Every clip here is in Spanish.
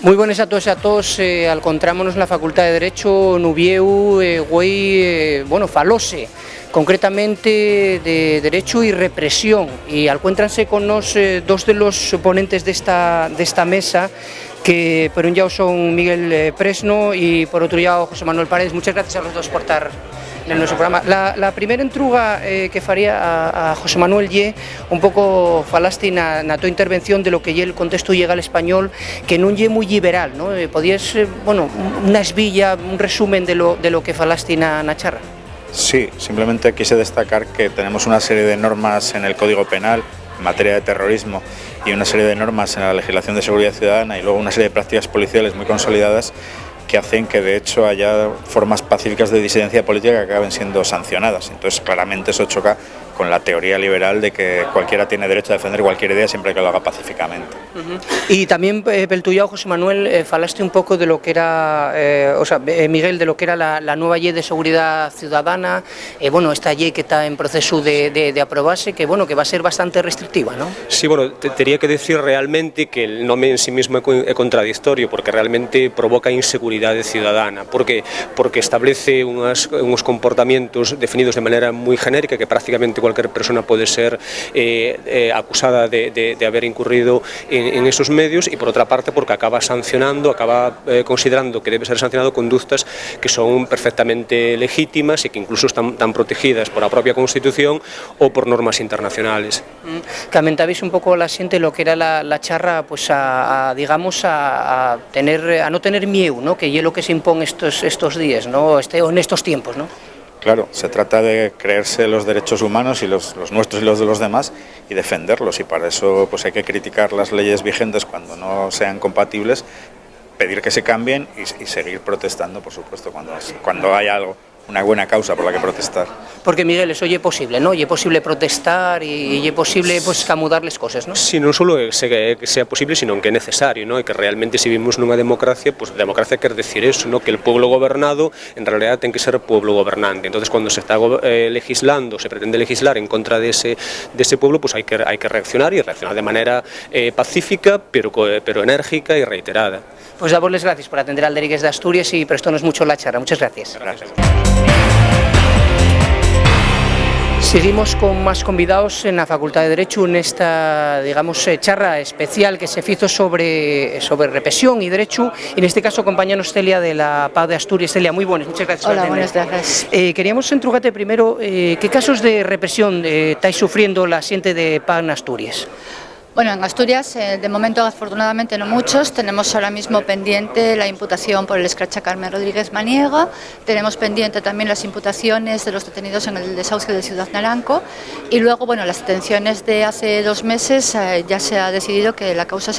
Muy buenas a todos y a todos. Encontrámonos en la Facultad de Derecho Nubieu, güey, falose, concretamente de Derecho y Represión. Y encuéntranse con nos dos de los ponentes de esta mesa, que por un lado son Miguel Presno y por otro lado José Manuel Paredes. Muchas gracias a los dos por estar en nuestro programa. La primera entruga que faría a José Manuel Ye, un pouco falaste na tua intervención de lo que lle el contexto legal español, que non lle moi liberal, ¿no? Podías, unha esvilla, un resumen de lo que falaste na charra. Sí, simplemente quise destacar que tenemos una serie de normas en el Código Penal en materia de terrorismo y una serie de normas en la legislación de seguridad ciudadana y luego una serie de prácticas policiales muy consolidadas que hacen que de hecho haya formas pacíficas de disidencia política que acaben siendo sancionadas. Entonces claramente eso choca con la teoría liberal de que cualquiera tiene derecho a defender cualquier idea siempre que lo haga pacíficamente. Y también, Peltullao, José Manuel, falaste un poco de lo que era, Miguel, de lo que era la nueva ley de seguridad ciudadana, esta ley que está en proceso de aprobarse, que va a ser bastante restrictiva, ¿no? Sí, tendría que decir realmente que el nombre en sí mismo es contradictorio, porque realmente provoca inseguridad ciudadana. ¿Por qué? Porque establece unos comportamientos definidos de manera muy genérica, que prácticamente cualquier persona puede ser acusada de haber incurrido en esos medios, y por otra parte porque acaba considerando que debe ser sancionado conductas que son perfectamente legítimas y que incluso están protegidas por la propia Constitución o por normas internacionales. Comentabais un poco la siente lo que era la charra, pues a no tener miedo, ¿no? Que es lo que se impone estos días, ¿no? En estos tiempos, ¿no? Claro, se trata de creerse los derechos humanos y los nuestros y los de los demás y defenderlos, y para eso pues hay que criticar las leyes vigentes cuando no sean compatibles, pedir que se cambien y seguir protestando, por supuesto, cuando hay una buena causa por la que protestar. Porque, Miguel, eso es posible, ¿no? Es posible protestar y es posible camudar las cosas, ¿no? Sí, non solo que sea posible, sino que é necesario, ¿no? E que realmente se vivimos nunha democracia, pues democracia quer decir eso, ¿no? Que el pueblo gobernado en realidad ten que ser pueblo gobernante. Entonces, cuando se está legislando, se pretende legislar en contra de ese pueblo, pues hay que reaccionar, y reaccionar de manera pacífica, pero enérgica y reiterada. Pues damos las gracias por atender al Derigues de Asturias y prestarnos mucho la charla. Muchas gracias. Gracias. Seguimos con más convidados en la Facultad de Derecho en esta, charla especial que se hizo sobre represión y derecho. En este caso, acompañanos Celia de la PAD de Asturias. Celia, muy buenas, muchas gracias. Hola, buenas gracias. Queríamos entrugarte primero, ¿qué casos de represión estáis sufriendo la gente de PAD en Asturias? Bueno, en Asturias, de momento, afortunadamente no muchos. Tenemos ahora mismo pendiente la imputación por el escrache a Carmen Rodríguez Maniega. Tenemos pendiente también las imputaciones de los detenidos en el desahucio de Ciudad Naranco. Y luego, las detenciones de hace 2 meses, ya se ha decidido que la causa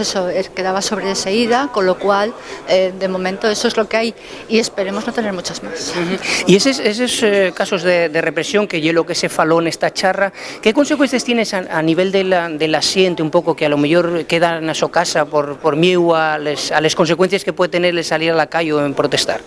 quedaba sobreseída, con lo cual, de momento, eso es lo que hay y esperemos no tener muchas más. Y esos casos de represión, que es lo que se faló en esta charra, ¿qué consecuencias tienes a nivel de la xente, un poco que a lo mejor quedan a su casa por miedo a las consecuencias que puede tener el salir a la calle o en protestar?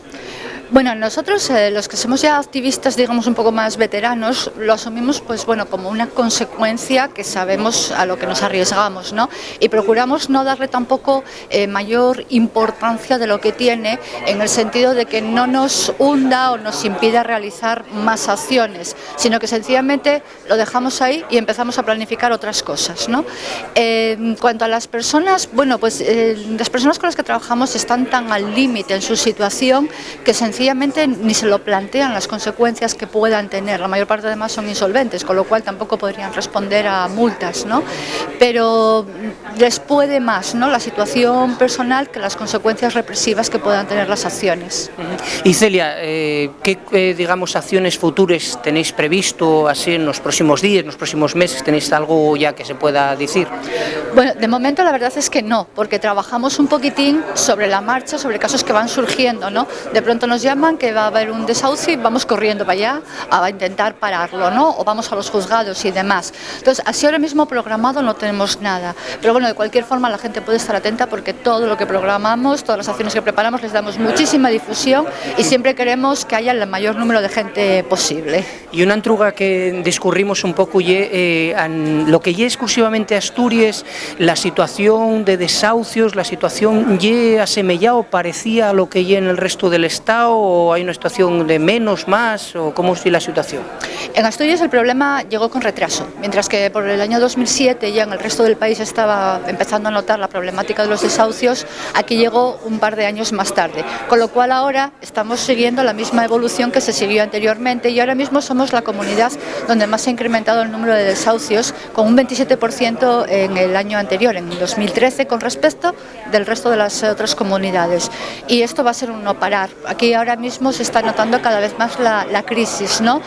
Bueno, nosotros, los que somos ya activistas, digamos, un poco más veteranos, lo asumimos, como una consecuencia que sabemos a lo que nos arriesgamos, ¿no? Y procuramos no darle tampoco mayor importancia de lo que tiene, en el sentido de que no nos hunda o nos impida realizar más acciones, sino que sencillamente lo dejamos ahí y empezamos a planificar otras cosas, ¿no? En cuanto a las personas, las personas con las que trabajamos están tan al límite en su situación que sencillamente ni se lo plantean las consecuencias que puedan tener. La mayor parte además son insolventes, con lo cual tampoco podrían responder a multas, ¿no? Pero les puede más, ¿no?, la situación personal que las consecuencias represivas que puedan tener las acciones. Y Celia, ¿qué acciones futuras tenéis previsto así en los próximos días, en los próximos meses? ¿Tenéis algo ya que se pueda decir? Bueno, de momento la verdad es que no, porque trabajamos un poquitín sobre la marcha, sobre casos que van surgiendo, ¿no? De pronto nos llaman que va a haber un desahucio y vamos corriendo para allá a intentar pararlo, ¿no? O vamos a los juzgados y demás. Entonces, así ahora mismo programado no tenemos nada. Pero bueno, de cualquier forma la gente puede estar atenta porque todo lo que programamos, todas las acciones que preparamos, les damos muchísima difusión y siempre queremos que haya el mayor número de gente posible. Y una antruga que discurrimos un poco lo que lle exclusivamente a Asturias, la situación de desahucios, la situación lle asemellado, parecía a lo que lle en el resto del Estado, o hay una situación de menos, más, o cómo es la situación? En Asturias el problema llegó con retraso, mientras que por el año 2007 ya en el resto del país estaba empezando a notar la problemática de los desahucios, aquí llegó un par de años más tarde, con lo cual ahora estamos siguiendo la misma evolución que se siguió anteriormente y ahora mismo somos la comunidad donde más se ha incrementado el número de desahucios, con un 27% en el año anterior, en 2013, con respecto del resto de las otras comunidades. Y esto va a ser un no parar. Aquí ahora mismo se está notando cada vez más la crisis, ¿no?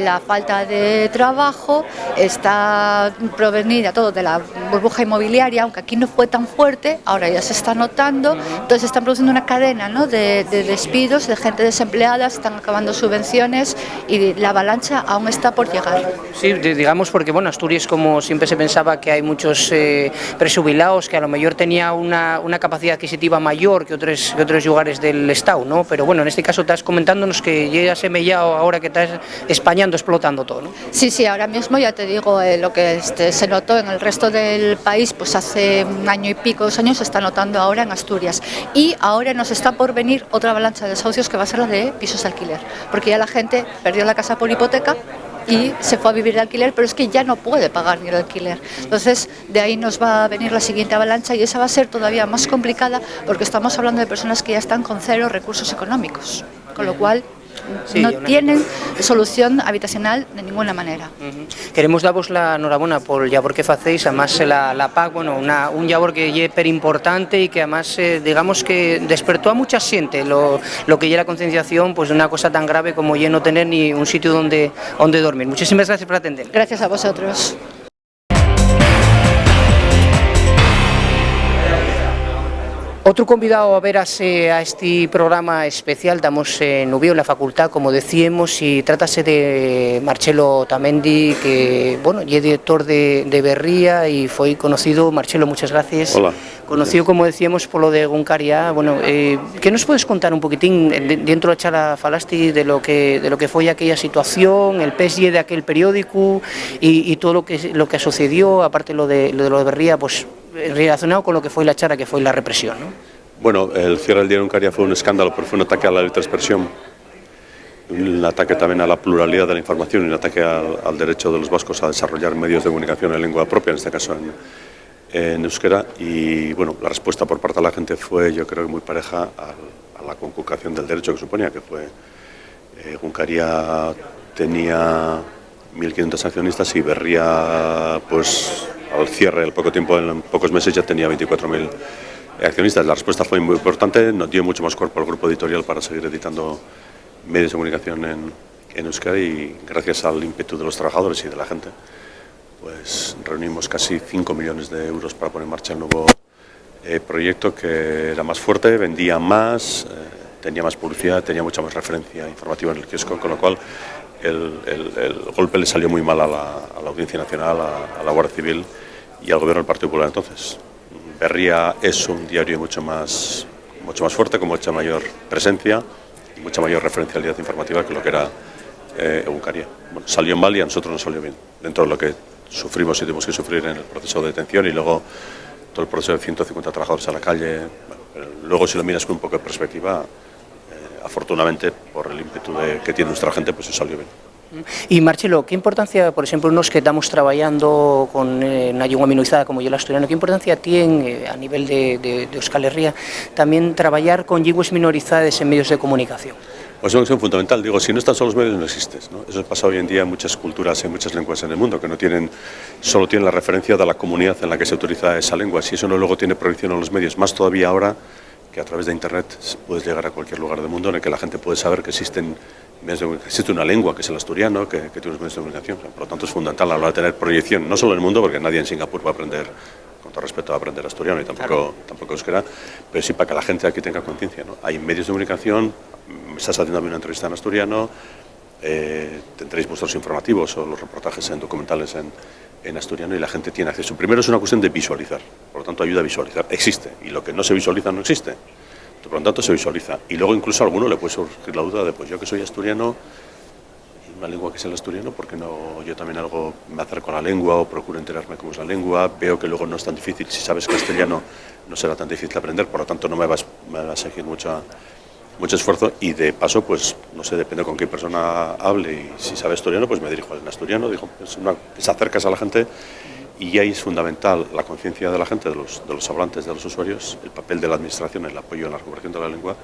La falta de trabajo está provenida todo de la burbuja inmobiliaria, aunque aquí no fue tan fuerte, ahora ya se está notando. Entonces están produciendo una cadena, ¿no?, de despidos, de gente desempleada, están acabando subvenciones y la avalancha aún está por llegar. Sí, digamos porque bueno, Asturias, como siempre se pensaba que hay muchos prejubilados que a lo mejor tenía una capacidad adquisitiva mayor que otros lugares del Estado, ¿no? Pero bueno, en este caso estás comentándonos que ya se mellado ahora que estás españando, explotando todo, ¿no? Sí, ahora mismo ya te digo, lo que se notó en el resto del país, pues hace un año y pico, 2 años, se está notando ahora en Asturias. Y ahora nos está por venir otra avalancha de desahucios que va a ser la de pisos de alquiler, porque ya la gente perdió la casa por hipoteca y se fue a vivir de alquiler, pero es que ya no puede pagar ni el alquiler. Entonces, de ahí nos va a venir la siguiente avalancha y esa va a ser todavía más complicada porque estamos hablando de personas que ya están con 0 recursos económicos, con lo cual sí, no tienen solución habitacional de ninguna manera. Queremos daros la enhorabuena por el labor que facéis, además la PAC, bueno, un labor que es súper importante y que además digamos que despertó a mucha gente lo que es la concienciación pues de una cosa tan grave como ya no tener ni un sitio donde dormir. Muchísimas gracias por atender. Gracias a vosotros. Otro convidado a verase a este programa especial, damos en Ubiu, en la facultad, como decíamos, y trátase de Marcelo Tamendi, que, bueno, es director de Berría y fue conocido. Marcelo, muchas gracias. Hola. Conocido, como decíamos, por lo de Guncaria. Bueno, ¿qué nos puedes contar un poquitín, dentro de la charla falaste, de lo que fue aquella situación, el PSG de aquel periódico y todo lo que sucedió, aparte lo de Berría, pues relacionado con lo que fue la charla, que fue la represión, ¿no? Bueno, el cierre del diario Guncaria fue un escándalo, pero fue un ataque a la libertad de expresión, un ataque también a la pluralidad de la información y un ataque al derecho de los vascos a desarrollar medios de comunicación en lengua propia, en este caso en euskera. Y bueno, la respuesta por parte de la gente fue, yo creo, muy pareja a la conculcación del derecho que suponía, que fue Guncaria tenía 1.500 accionistas y Berría, pues al cierre, al poco tiempo, en pocos meses ya tenía 24.000 accionistas. La respuesta fue muy importante, nos dio mucho más cuerpo al grupo editorial para seguir editando medios de comunicación en euskera, y gracias al ímpetu de los trabajadores y de la gente, pues reunimos casi 5 millones de euros para poner en marcha el nuevo proyecto, que era más fuerte, vendía más, tenía más publicidad, tenía mucha más referencia informativa en el kiosco, con lo cual el golpe le salió muy mal a la Audiencia Nacional, a la Guardia Civil y al Gobierno del Partido Popular. Entonces, Berría es un diario mucho más fuerte, con mucha mayor presencia y mucha mayor referencialidad informativa que lo que era Guncaria. Bueno, salió mal y a nosotros nos salió bien, dentro de lo que sufrimos y tuvimos que sufrir en el proceso de detención y luego todo el proceso de 150 trabajadores a la calle. Bueno, pero luego, si lo miras con un poco de perspectiva, afortunadamente, por el ímpetu que tiene nuestra gente, pues se salió bien. Y Marcelo, ¿qué importancia, por ejemplo, nos que estamos trabajando con una lengua minorizada como yo la asturiana, qué importancia tiene a nivel de Euskal Herria también trabajar con lenguas minorizadas en medios de comunicación? Pues es una cuestión fundamental. Digo, si no están solo los medios, no existes, ¿no? Eso pasa hoy en día en muchas culturas, en muchas lenguas en el mundo, que solo tienen la referencia de la comunidad en la que se utiliza esa lengua. Si eso no luego tiene proyección en los medios, más todavía ahora que a través de Internet puedes llegar a cualquier lugar del mundo en el que la gente puede saber que existe una lengua, que es el asturiano, que tiene unos medios de comunicación. Por lo tanto, es fundamental a la hora de tener proyección, no solo en el mundo, porque nadie en Singapur va a aprender con todo respeto, a aprender asturiano y tampoco euskera, pero sí para que la gente aquí tenga conciencia, ¿no? Hay medios de comunicación, me estás haciendo una entrevista en asturiano, tendréis vuestros informativos o los reportajes en documentales en asturiano y la gente tiene acceso. Primero es una cuestión de visualizar, por lo tanto ayuda a visualizar. Existe, y lo que no se visualiza no existe. Por lo tanto se visualiza. Y luego incluso a alguno le puede surgir la duda de, pues yo que soy asturiano, una lengua que es el asturiano, porque no yo también algo me acerco a la lengua o procuro enterarme cómo es la lengua, veo que luego no es tan difícil, si sabes castellano no será tan difícil aprender, por lo tanto no me va a exigir mucho esfuerzo y de paso, pues no sé, depende con qué persona hable y si sabe asturiano, pues me dirijo al asturiano, digo, te acercas a la gente y ahí es fundamental la conciencia de la gente, de los hablantes, de los usuarios, el papel de la administración, el apoyo en la recuperación de la lengua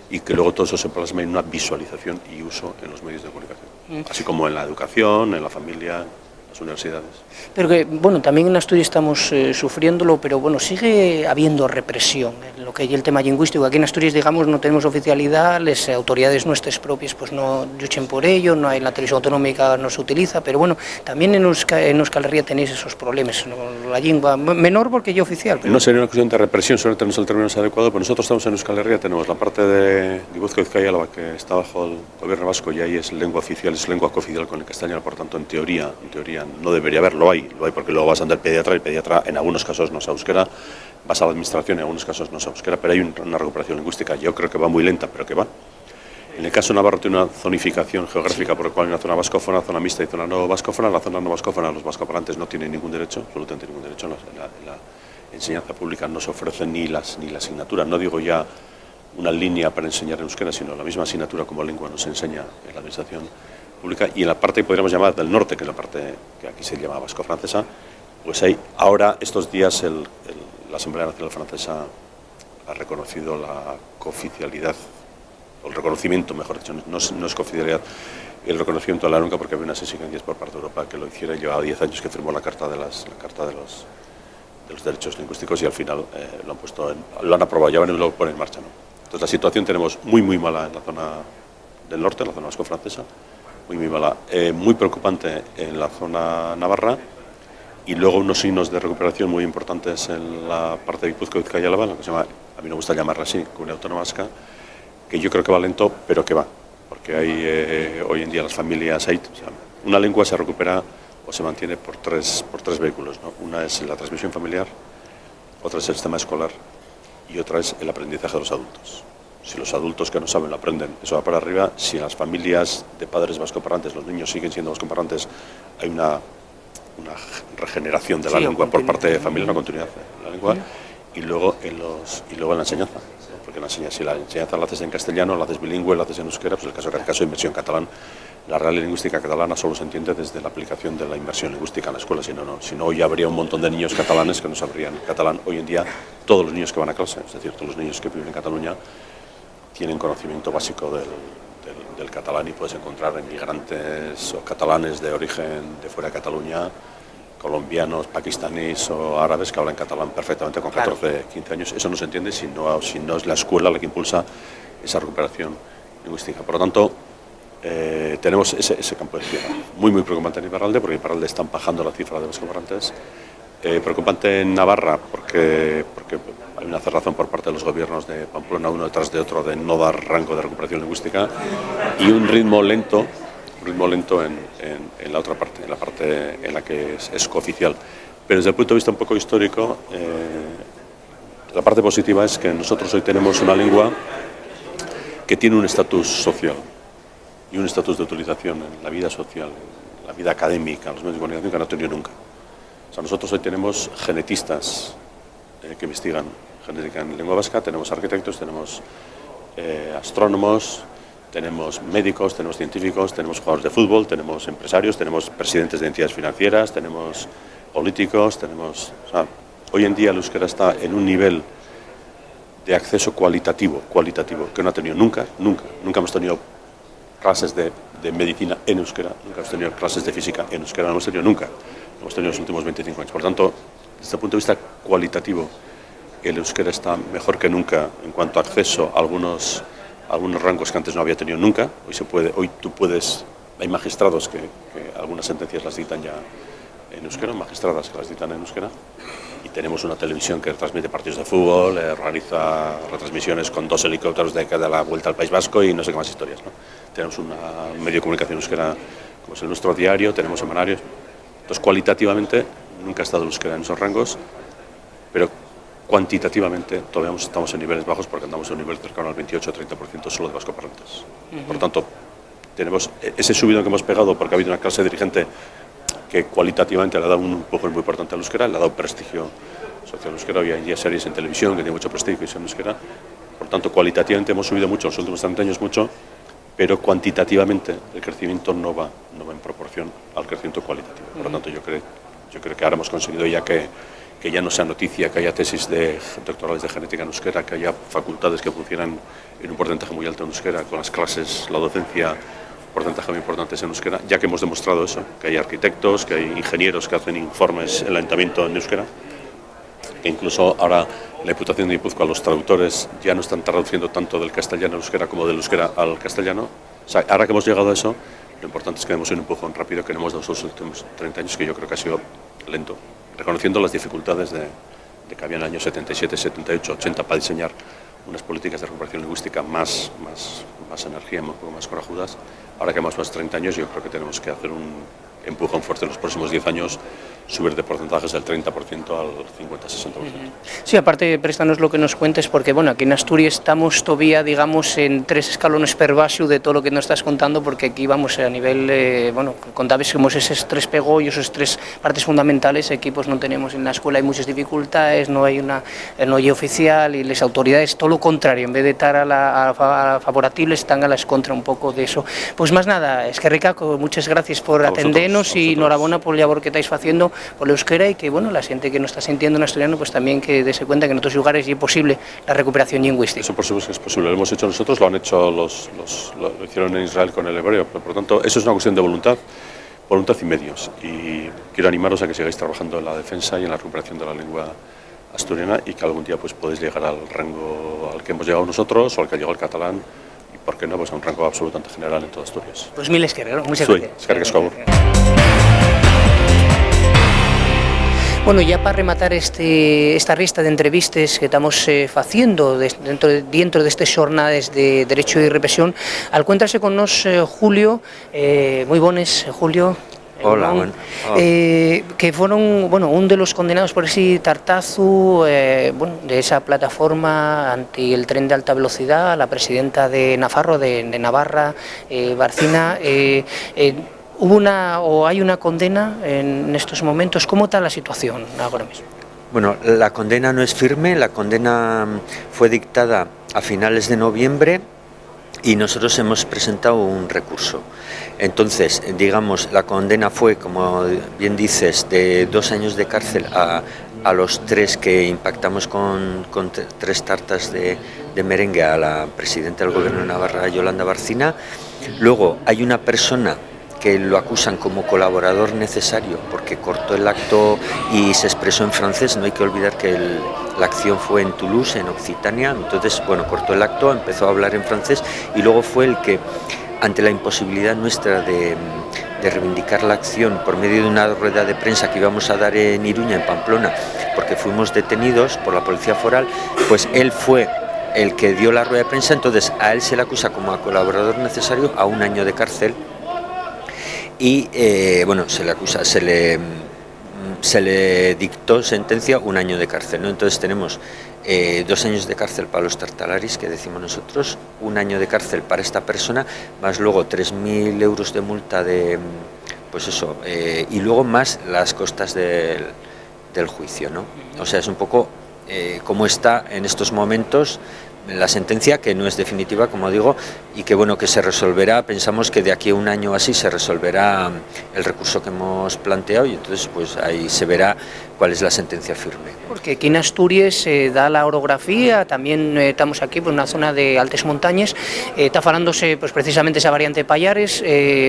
y que luego todo eso se plasma en una visualización y uso en los medios de comunicación, así como en la educación, en la familia, en las universidades. Pero que, bueno, también en Asturias estamos sufriéndolo, pero bueno, sigue habiendo represión en lo que es el tema lingüístico. Aquí en Asturias, digamos, no tenemos oficialidad, las autoridades nuestras propias pues no luchen por ello, no hay, la televisión autonómica no se utiliza, pero bueno, también en Euskal Herria tenéis esos problemas, ¿no? La lengua menor porque ya oficial. Pero... No sería una cuestión de represión, solo tenemos el término adecuado, pero nosotros estamos en Euskal Herria, tenemos la parte de Gipuzkoa, Bizkaia y Álava que está bajo el gobierno vasco y ahí es lengua oficial, es lengua cooficial con el castellano, por tanto en teoría no debería haber, lo hay porque luego vas ante el pediatra y el pediatra en algunos casos no sabe euskera, vas a la administración y en algunos casos no sabe euskera, pero hay una recuperación lingüística, yo creo que va muy lenta, pero que va. En el caso de Navarra tiene una zonificación geográfica por la cual hay una zona vascófona, zona mixta y zona no vascófona. La zona no vascófona, los vascoparlantes no tienen ningún derecho, absolutamente ningún derecho. En la enseñanza pública no se ofrece ni la asignatura, no digo ya una línea para enseñar euskera, sino la misma asignatura como lengua nos enseña en la administración pública. Y en la parte que podríamos llamar del norte, que es la parte que aquí se llama vasco-francesa, pues hay ahora, estos días, la Asamblea Nacional Francesa ha reconocido la cooficialidad, o el reconocimiento, mejor dicho, no es cooficialidad, el reconocimiento de la lengua porque había unas exigencias por parte de Europa que lo hiciera. Llevaba 10 años que firmó la Carta de los Derechos Lingüísticos y al final lo han aprobado, ya van y lo ponen en marcha, ¿no? Entonces la situación tenemos muy mala en la zona del norte, en la zona vasco-francesa, muy mala, muy preocupante en la zona navarra y luego unos signos de recuperación muy importantes en la parte de Gipuzkoa, Bizkaia y Álava, lo que se llama, a mí me gusta llamarla así, Comunidad Autónoma Vasca, que yo creo que va lento, pero que va, porque hay hoy en día las familias, una lengua se recupera o se mantiene por tres vehículos, ¿no? Una es la transmisión familiar, otra es el sistema escolar y otra es el aprendizaje de los adultos. Si los adultos que no saben lo aprenden, eso va para arriba. Si en las familias de padres vascoparlantes los niños siguen siendo vascoparlantes, hay una regeneración de la lengua por parte de familia, una continuidad de la lengua, y luego en la enseñanza, ¿no? Porque si la enseñanza la haces en castellano, la haces bilingüe, la haces en euskera, pues el caso de inmersión catalán, la Real Lingüística catalana solo se entiende desde la aplicación de la inmersión lingüística en la escuela, si no hoy habría un montón de niños catalanes que no sabrían catalán. Hoy en día todos los niños que van a clase, es decir, todos los niños que viven en Cataluña tienen conocimiento básico del catalán y puedes encontrar inmigrantes o catalanes de origen de fuera de Cataluña, colombianos, pakistaníes o árabes que hablan catalán perfectamente con 14, 15 años. Eso no se entiende si no es la escuela la que impulsa esa recuperación lingüística. Por lo tanto, tenemos ese campo de tierra muy preocupante en Iparralde, porque en Iparralde están bajando la cifra de vascoparlantes. Preocupante en Navarra porque hay una cerrazón por parte de los gobiernos de Pamplona uno detrás de otro de no dar rango de recuperación lingüística y un ritmo lento en la otra parte, en la parte en la que es cooficial. Pero desde el punto de vista un poco histórico, la parte positiva es que nosotros hoy tenemos una lengua que tiene un estatus social y un estatus de utilización en la vida social, en la vida académica, en los medios de comunicación que no ha tenido nunca. O sea, nosotros hoy tenemos genetistas que investigan genética en lengua vasca, tenemos arquitectos, tenemos astrónomos, tenemos médicos, tenemos científicos, tenemos jugadores de fútbol, tenemos empresarios, tenemos presidentes de entidades financieras, tenemos políticos, hoy en día el euskera está en un nivel de acceso cualitativo que no ha tenido nunca hemos tenido clases de medicina en euskera, nunca hemos tenido clases de física en euskera, no hemos tenido nunca, hemos tenido en los últimos 25 años. Por lo tanto, desde el punto de vista cualitativo, el euskera está mejor que nunca en cuanto a acceso a algunos rangos que antes no había tenido nunca. Hoy tú puedes, hay magistrados que algunas sentencias las dictan ya en euskera, magistradas que las dictan en euskera, y tenemos una televisión que transmite partidos de fútbol, realiza retransmisiones con 2 helicópteros de la vuelta al País Vasco y no sé qué más historias, ¿no? Tenemos un medio de comunicación euskera como es el nuestro diario, tenemos semanarios. Entonces, cualitativamente nunca ha estado el euskera en esos rangos, pero cuantitativamente todavía estamos en niveles bajos porque andamos a un nivel cercano al 28-30% solo de vascoparlantes. Por tanto, tenemos ese subido que hemos pegado porque ha habido una clase dirigente que cualitativamente le ha dado un empujón muy importante al euskera, le ha dado prestigio social al euskera. Hoy hay día series en televisión que tienen mucho prestigio y son euskera. Por tanto, cualitativamente hemos subido mucho, en los últimos 30 años mucho, pero cuantitativamente el crecimiento no va en proporción al crecimiento cualitativo. Por lo tanto, yo creo que ahora hemos conseguido ya que ya no sea noticia, que haya tesis doctorales de genética en euskera, que haya facultades que funcionan en un porcentaje muy alto en euskera, con las clases, la docencia, porcentaje muy importantes en euskera, ya que hemos demostrado eso, que hay arquitectos, que hay ingenieros que hacen informes en el ayuntamiento en euskera, que incluso ahora la Diputación de Guipúzcoa, los traductores ya no están traduciendo tanto del castellano al euskera como del euskera al castellano. O sea, ahora que hemos llegado a eso, lo importante es que demos un empujón rápido que no hemos dado los últimos 30 años, que yo creo que ha sido lento, reconociendo las dificultades de que había en el año 77, 78, 80 para diseñar unas políticas de recuperación lingüística más energía, un poco más corajudas. Ahora que hemos más 30 años, yo creo que tenemos que hacer un empujón fuerte en los próximos 10 años, subir de porcentajes del 30% al 50-60%. Sí, aparte, préstanos lo que nos cuentes, porque bueno, aquí en Asturias estamos todavía, digamos, en 3 escalones per baixo de todo lo que nos estás contando, porque aquí vamos a nivel, bueno, contabas como esos 3 pegollos, esas 3 partes fundamentales, aquí pues no tenemos en la escuela, hay muchas dificultades, no hay oficial, y las autoridades, todo lo contrario, en vez de estar a favorables, están a las contra un poco de eso. Pues más nada, es que Ricaco, muchas gracias por atendernos y enhorabuena por la labor que estáis haciendo por la euskera, y que bueno, la gente que nos está sintiendo en asturiano pues también que dése cuenta que en otros lugares es posible la recuperación lingüística. Eso por supuesto que es posible, lo hemos hecho nosotros, lo han hecho lo hicieron en Israel con el hebreo, por lo tanto eso es una cuestión de voluntad y medios, y quiero animaros a que sigáis trabajando en la defensa y en la recuperación de la lengua asturiana, y que algún día pues podéis llegar al rango al que hemos llegado nosotros o al que ha llegado el catalán, y por qué no, pues a un rango absolutamente general en toda Asturias. Pues mil esquerros, muchas gracias. Bueno, ya para rematar esta lista de entrevistas que estamos haciendo dentro de estas jornadas de Derecho y Represión, encuéntrase con nos Julio, muy buenas, Julio. Hola, bueno. Que fueron, bueno, uno de los condenados por ese tartazo, bueno, de esa plataforma anti el tren de alta velocidad, la presidenta de Nafarro, de Navarra, Barcina. ¿Hay una condena en estos momentos? ¿Cómo está la situación ahora mismo? Bueno, la condena no es firme, la condena fue dictada a finales de noviembre y nosotros hemos presentado un recurso. Entonces, digamos, la condena fue, como bien dices, de 2 años de cárcel a los 3 que impactamos con 3 tartas de merengue a la presidenta del Gobierno de Navarra, Yolanda Barcina. Luego hay una persona que lo acusan como colaborador necesario porque cortó el acto y se expresó en francés. No hay que olvidar que la acción fue en Toulouse, en Occitania. Entonces, bueno, cortó el acto, empezó a hablar en francés y luego fue el que, ante la imposibilidad nuestra de reivindicar la acción por medio de una rueda de prensa que íbamos a dar en Iruña, en Pamplona, porque fuimos detenidos por la policía foral, pues él fue el que dio la rueda de prensa. Entonces a él se le acusa como a colaborador necesario a 1 año de cárcel. Y bueno, se le dictó sentencia 1 año de cárcel, ¿no? Entonces tenemos 2 años de cárcel para los tartalaris, que decimos nosotros, 1 año de cárcel para esta persona, más luego 3.000 euros de multa pues eso, y luego más las costas del juicio, ¿no? O sea, es un poco cómo está en estos momentos la sentencia, que no es definitiva, como digo, y que bueno, que se resolverá. Pensamos que de aquí a 1 año así se resolverá el recurso que hemos planteado, y entonces pues ahí se verá cuál es la sentencia firme. Porque aquí en Asturias se da la orografía, también estamos aquí por una zona de altas montañas, está falándose pues precisamente esa variante de Pallares,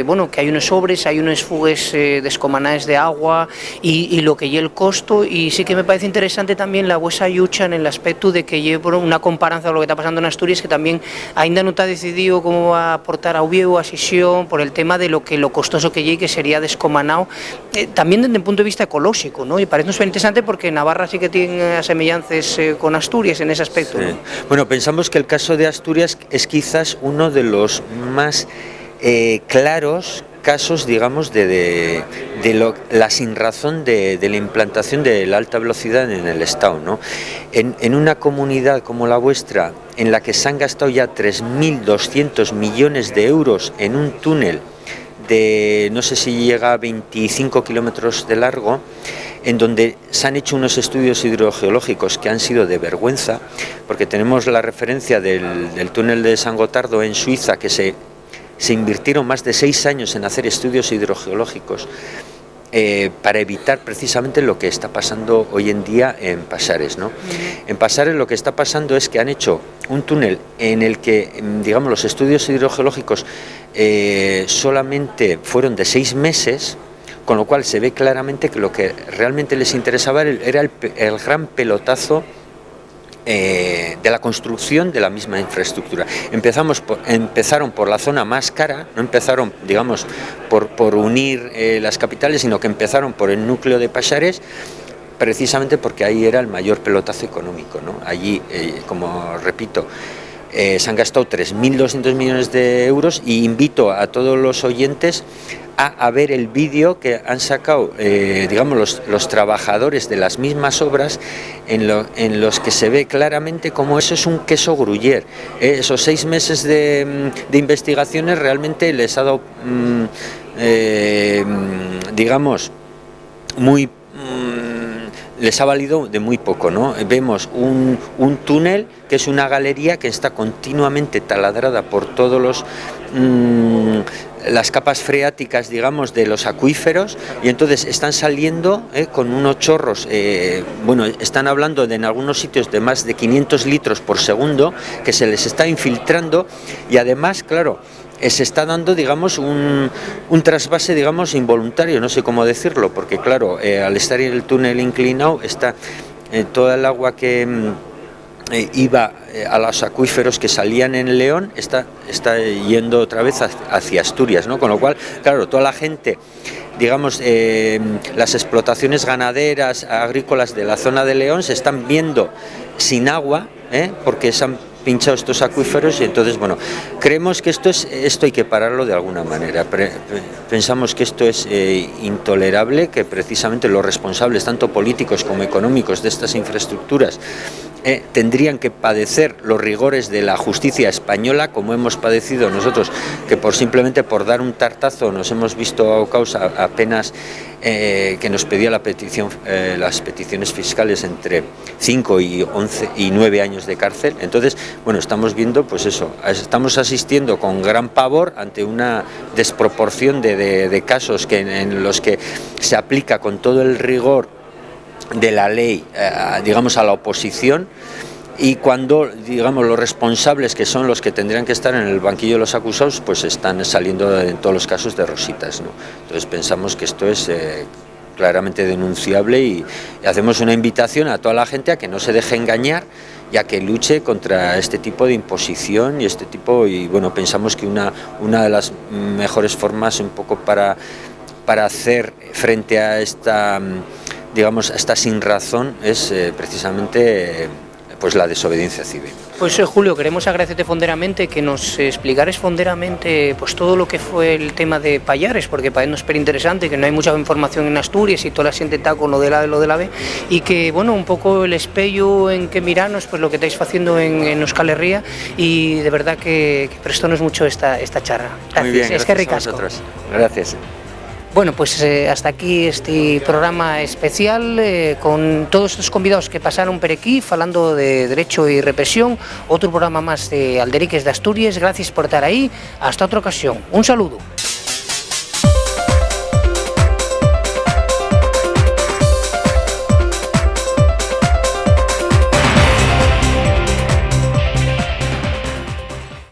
bueno, que hay unos sobres, hay unos fugues descomunales de agua y lo que lleva el costo, y sí que me parece interesante también la vuesa yucha en el aspecto de que lleva una comparanza a lo que que está pasando en Asturias, que también ainda non está decidido como va a aportar a Uvieu, a Xisión, por el tema de lo costoso que lle, que sería descomanado, tamén desde un punto de vista ecolóxico, ¿no? Y parece muy interesante porque Navarra sí que tiene semellanzas con Asturias en ese aspecto, sí. ¿no? Bueno, pensamos que el caso de Asturias es quizás uno de los más claros casos, digamos, de la sinrazón de la implantación de la alta velocidad en el Estado, ¿no? En una comunidad como la vuestra, en la que se han gastado ya 3.200 millones de euros en un túnel de, no sé si llega a 25 kilómetros de largo, en donde se han hecho unos estudios hidrogeológicos que han sido de vergüenza, porque tenemos la referencia del túnel de San Gotardo en Suiza, que se invirtieron más de 6 años en hacer estudios hidrogeológicos para evitar precisamente lo que está pasando hoy en día en Pasares, ¿no? En Pasares lo que está pasando es que han hecho un túnel en el que, digamos, los estudios hidrogeológicos solamente fueron de 6 meses, con lo cual se ve claramente que lo que realmente les interesaba era el gran pelotazo de la construcción de la misma infraestructura. Empezaron por la zona más cara, no empezaron, digamos, por unir las capitales, sino que empezaron por el núcleo de Pasares, precisamente porque ahí era el mayor pelotazo económico, ¿no? Allí, como repito, se han gastado 3.200 millones de euros, y invito a todos los oyentes a ver el vídeo que han sacado, digamos, los trabajadores de las mismas obras, en los que se ve claramente cómo eso es un queso gruyère. Esos 6 meses de investigaciones realmente les ha dado, digamos, les ha valido de muy poco, ¿no? Vemos un túnel que es una galería que está continuamente taladrada por todos las capas freáticas, digamos, de los acuíferos, y entonces están saliendo con unos chorros, bueno, están hablando en algunos sitios de más de 500 litros por segundo, que se les está infiltrando, y además, claro, se está dando, digamos, un trasvase, digamos, involuntario, no sé cómo decirlo, porque claro, al estar en el túnel inclinado, está toda el agua que iba a los acuíferos que salían en León, está yendo otra vez hacia Asturias, ¿no? Con lo cual, claro, toda la gente, digamos, las explotaciones ganaderas, agrícolas de la zona de León se están viendo sin agua, porque se han pinchado estos acuíferos, y entonces, bueno, creemos que esto hay que pararlo de alguna manera. Pensamos que esto es intolerable, que precisamente los responsables, tanto políticos como económicos, de estas infraestructuras tendrían que padecer los rigores de la justicia española, como hemos padecido nosotros, que simplemente por dar un tartazo nos hemos visto a causa apenas que nos pedía las peticiones fiscales entre 5 y 11 y 9 años de cárcel. Entonces, bueno, estamos viendo, pues eso, estamos asistiendo con gran pavor ante una desproporción de casos en los que se aplica con todo el rigor de la ley, digamos, a la oposición, y cuando, digamos, los responsables, que son los que tendrían que estar en el banquillo de los acusados, pues están saliendo en todos los casos de rositas, ¿no? Entonces pensamos que esto es claramente denunciable, y hacemos una invitación a toda la gente a que no se deje engañar y a que luche contra este tipo de imposición y bueno, pensamos que una de las mejores formas un poco para hacer frente a esta, digamos, esta sinrazón es precisamente pues la desobediencia civil. Pues Julio, queremos agradecerte fonderamente que nos explicares fonderamente pues todo lo que fue el tema de Pallares, porque parece súper interesante, que no hay mucha información en Asturias y toda la gente está con lo de la B, y que, bueno, un poco el espello en que mirarnos, pues lo que estáis haciendo en Euskal Herria, y de verdad que prestónos mucho esta charla. Gracias. Muy bien, gracias a vosotros. Gracias. Bueno, pues hasta aquí este programa especial con todos estos convidados que pasaron por aquí falando de derecho y represión. Otro programa más de Alderiques de Asturias. Gracias por estar ahí. Hasta otra ocasión. Un saludo.